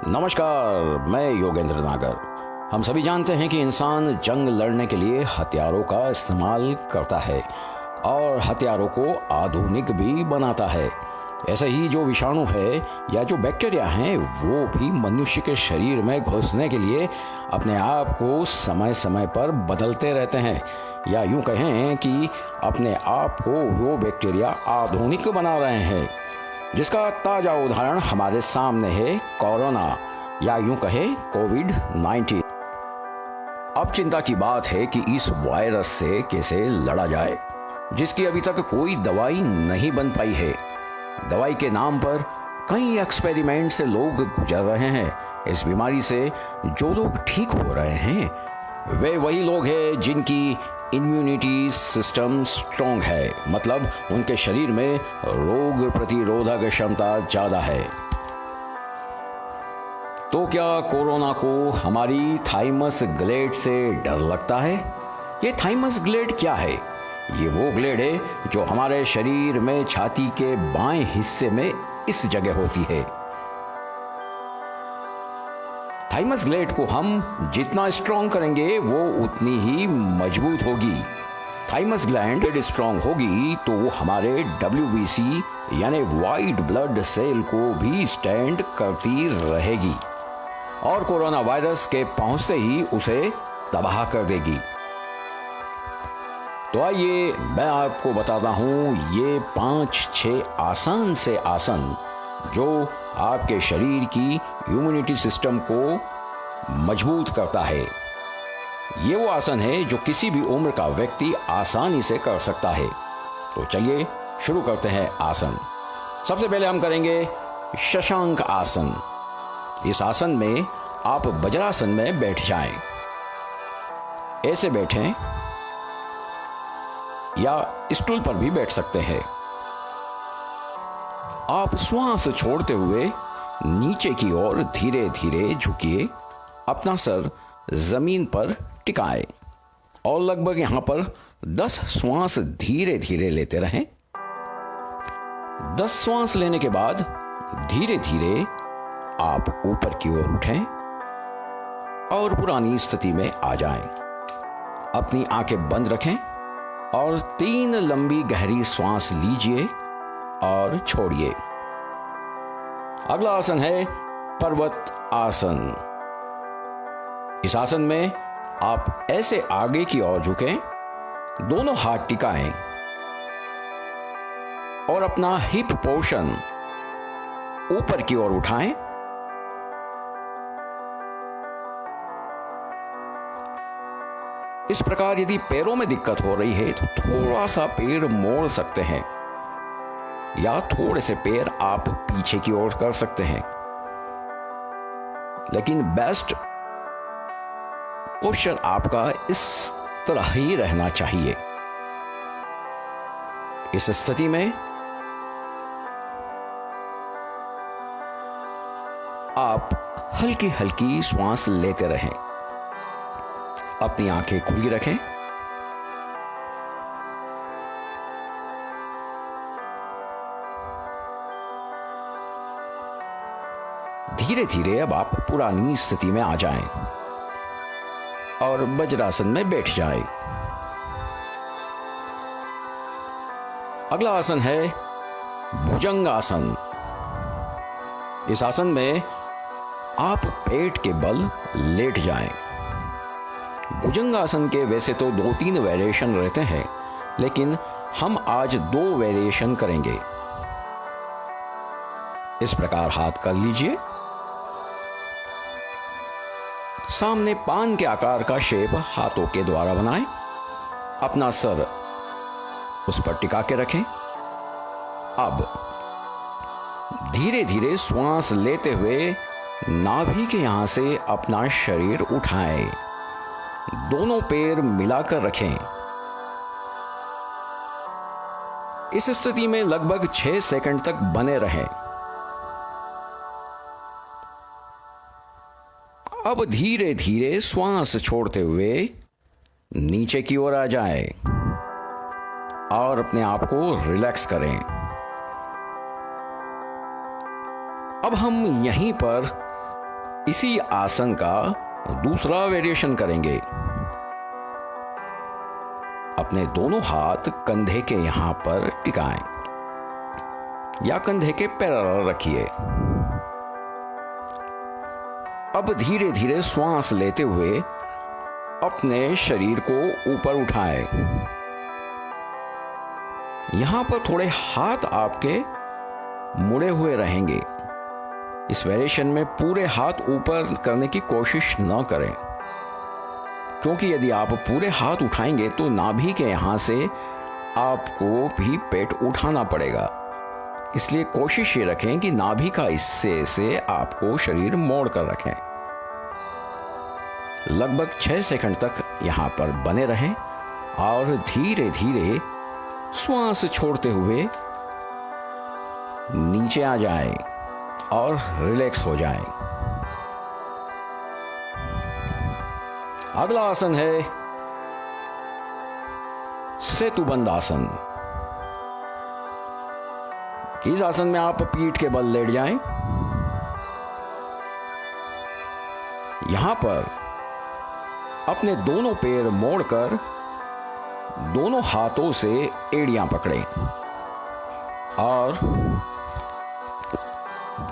नमस्कार, मैं योगेंद्र नागर। हम सभी जानते हैं कि इंसान जंग लड़ने के लिए हथियारों का इस्तेमाल करता है और हथियारों को आधुनिक भी बनाता है। ऐसे ही जो विषाणु है या जो बैक्टीरिया हैं वो भी मनुष्य के शरीर में घुसने के लिए अपने आप को समय समय पर बदलते रहते हैं, या यूं कहें कि अपने आप को वो बैक्टीरिया आधुनिक बना रहे हैं, जिसका ताजा उदाहरण हमारे सामने है कोरोना, या यूं कहे कोविड-19। अब चिंता की बात है कि इस वायरस से कैसे लड़ा जाए, जिसकी अभी तक कोई दवाई नहीं बन पाई है। दवाई के नाम पर कई एक्सपेरिमेंट से लोग गुजर रहे हैं। इस बीमारी से जो लोग ठीक हो रहे हैं वे वही लोग हैं जिनकी इम्यूनिटी सिस्टम स्ट्रॉन्ग है, मतलब उनके शरीर में रोग प्रतिरोधक क्षमता ज्यादा है। तो क्या कोरोना को हमारी थाइमस ग्लैंड से डर लगता है? ये थाइमस ग्लैंड क्या है? ये वो ग्लैंड है जो हमारे शरीर में छाती के बाएं हिस्से में इस जगह होती है। थाइमस ग्लैंड को हम जितना स्ट्रॉन्ग करेंगे वो उतनी ही मजबूत होगी। थाइमस ग्लैंड स्ट्रॉन्ग होगी तो वो हमारे WBC यानी व्हाइट ब्लड सेल को भी स्टैंड करती रहेगी और कोरोना वायरस के पहुंचते ही उसे तबाह कर देगी। तो आइए मैं आपको बताता हूं ये 5-6 आसान से आसन जो आपके शरीर की इम्यूनिटी सिस्टम को मजबूत करता है। ये वो आसन है जो किसी भी उम्र का व्यक्ति आसानी से कर सकता है। तो चलिए शुरू करते हैं आसन। सबसे पहले हम करेंगे शशांक आसन। इस आसन में आप वज्रासन में बैठ जाएं। ऐसे बैठें या स्टूल पर भी बैठ सकते हैं। आप श्वास छोड़ते हुए नीचे की ओर धीरे धीरे झुकिए, अपना सर जमीन पर टिकाएं और लगभग यहां पर 10 श्वास धीरे धीरे लेते रहें। 10 श्वास लेने के बाद धीरे धीरे आप ऊपर की ओर उठें और पुरानी स्थिति में आ जाएं। अपनी आंखें बंद रखें और 3 लंबी गहरी श्वास लीजिए और छोड़िए। अगला आसन है पर्वत आसन। इस आसन में आप ऐसे आगे की ओर झुकें, दोनों हाथ टिकाएं और अपना हिप पोर्शन ऊपर की ओर उठाएं। इस प्रकार यदि पैरों में दिक्कत हो रही है तो थोड़ा सा पैर मोड़ सकते हैं या थोड़े से पैर आप पीछे की ओर कर सकते हैं, लेकिन बेस्ट पोस्चर आपका इस तरह ही रहना चाहिए। इस स्थिति में आप हल्की हल्की श्वास लेते रहें। अपनी आंखें खुली रखें। धीरे धीरे अब आप पुरानी स्थिति में आ जाएं और वज्रासन में बैठ जाएं। अगला आसन है भुजंगासन। इस आसन में आप पेट के बल लेट जाएं। भुजंगासन के वैसे तो 2-3 वेरिएशन रहते हैं, लेकिन हम आज 2 वेरिएशन करेंगे। इस प्रकार हाथ कर लीजिए। सामने पान के आकार का शेप हाथों के द्वारा बनाएं। अपना सर उस पर टिका के रखें। अब धीरे धीरे श्वास लेते हुए नाभि के यहां से अपना शरीर उठाएं। दोनों पैर मिलाकर रखें। इस स्थिति में लगभग 6 सेकंड तक बने रहें। अब धीरे धीरे श्वास छोड़ते हुए नीचे की ओर आ जाएं और अपने आप को रिलैक्स करें। अब हम यहीं पर इसी आसन का दूसरा वेरिएशन करेंगे। अपने दोनों हाथ कंधे के यहां पर टिकाएं या कंधे के पैरेलल रखिए। अब धीरे धीरे श्वास लेते हुए अपने शरीर को ऊपर उठाएं। यहां पर थोड़े हाथ आपके मुड़े हुए रहेंगे। इस वेरिएशन में पूरे हाथ ऊपर करने की कोशिश न करें, क्योंकि यदि आप पूरे हाथ उठाएंगे तो नाभि के यहां से आपको भी पेट उठाना पड़ेगा। इसलिए कोशिश ये रखें कि नाभि का हिस्से से आपको शरीर मोड़ कर रखें। लगभग 6 सेकंड तक यहां पर बने रहें और धीरे धीरे श्वास छोड़ते हुए नीचे आ जाएं और रिलैक्स हो जाएं। अगला आसन है सेतुबंद आसन। इस आसन में आप पीठ के बल लेट जाएं। यहां पर अपने दोनों पैर मोड़कर दोनों हाथों से एड़ियां पकड़ें और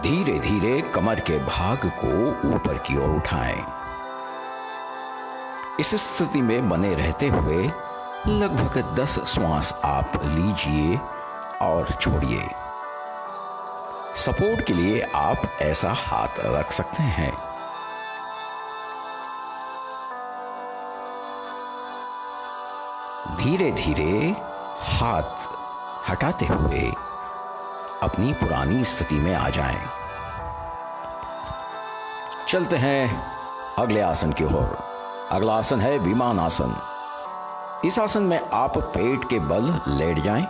धीरे धीरे कमर के भाग को ऊपर की ओर उठाएं। इस स्थिति में बने रहते हुए लगभग 10 श्वास आप लीजिए और छोड़िए। सपोर्ट के लिए आप ऐसा हाथ रख सकते हैं। धीरे धीरे हाथ हटाते हुए अपनी पुरानी स्थिति में आ जाएं। चलते हैं अगले आसन की ओर। अगला आसन है विमान आसन। इस आसन में आप पेट के बल लेट जाएं।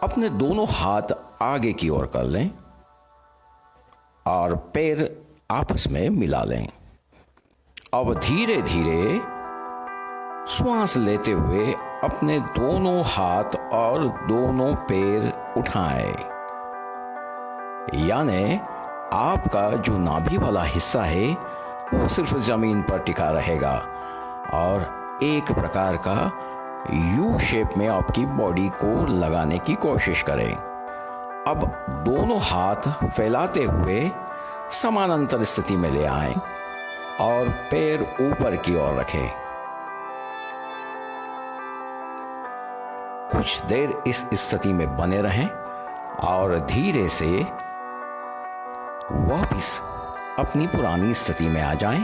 अपने दोनों हाथ आगे की ओर कर लें और पैर आपस में मिला लें। अब धीरे धीरे श्वास लेते हुए अपने दोनों हाथ और दोनों पैर उठाएं। यानी आपका जो नाभि वाला हिस्सा है वो सिर्फ जमीन पर टिका रहेगा और एक प्रकार का यू शेप में आपकी बॉडी को लगाने की कोशिश करें। अब दोनों हाथ फैलाते हुए समानांतर स्थिति में ले आएं और पैर ऊपर की ओर रखें। कुछ देर इस स्थिति में बने रहें और धीरे से वापस अपनी पुरानी स्थिति में आ जाएं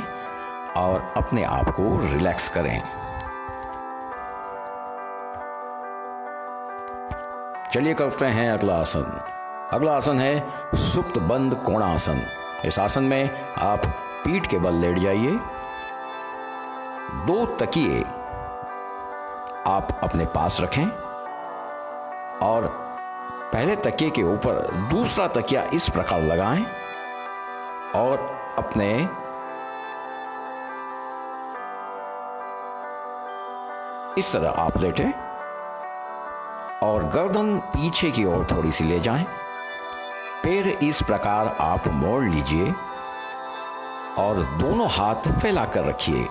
और अपने आप को रिलैक्स करें। चलिए करते हैं अगला आसन। अगला आसन है सुप्त बंद कोणासन। इस आसन में आप पीठ के बल लेट जाइए। 2 तकिए आप अपने पास रखें और पहले तकिए के ऊपर दूसरा तकिया इस प्रकार लगाएं और अपने इस तरह आप लेटें और गर्दन पीछे की ओर थोड़ी सी ले जाएं। पैर इस प्रकार आप मोड़ लीजिए और दोनों हाथ फैलाकर रखिए।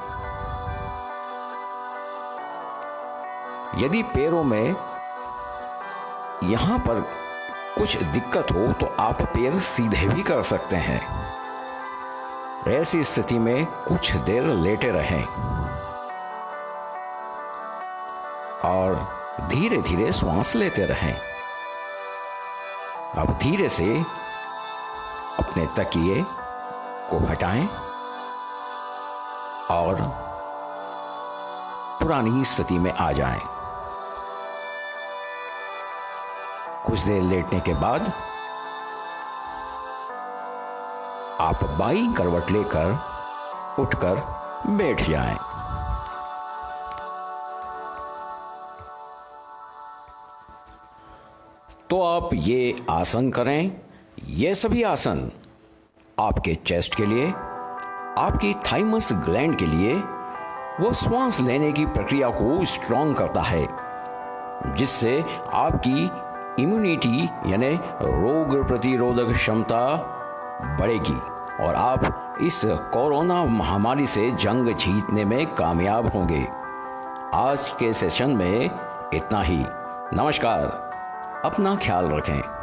यदि पैरों में यहां पर कुछ दिक्कत हो तो आप पैर सीधे भी कर सकते हैं। ऐसी स्थिति में कुछ देर लेटे रहें और धीरे धीरे श्वास लेते रहें। अब धीरे से अपने तकिए को हटाएं और पुरानी स्थिति में आ जाएं। कुछ देर लेटने के बाद आप बाईं करवट लेकर उठकर बैठ जाएं। तो आप ये आसन करें। ये सभी आसन आपके चेस्ट के लिए, आपकी थाइमस ग्लैंड के लिए वो श्वास लेने की प्रक्रिया को स्ट्रॉन्ग करता है, जिससे आपकी इम्यूनिटी यानी रोग प्रतिरोधक क्षमता बढ़ेगी और आप इस कोरोना महामारी से जंग जीतने में कामयाब होंगे। आज के सेशन में इतना ही। नमस्कार, अपना ख्याल रखें।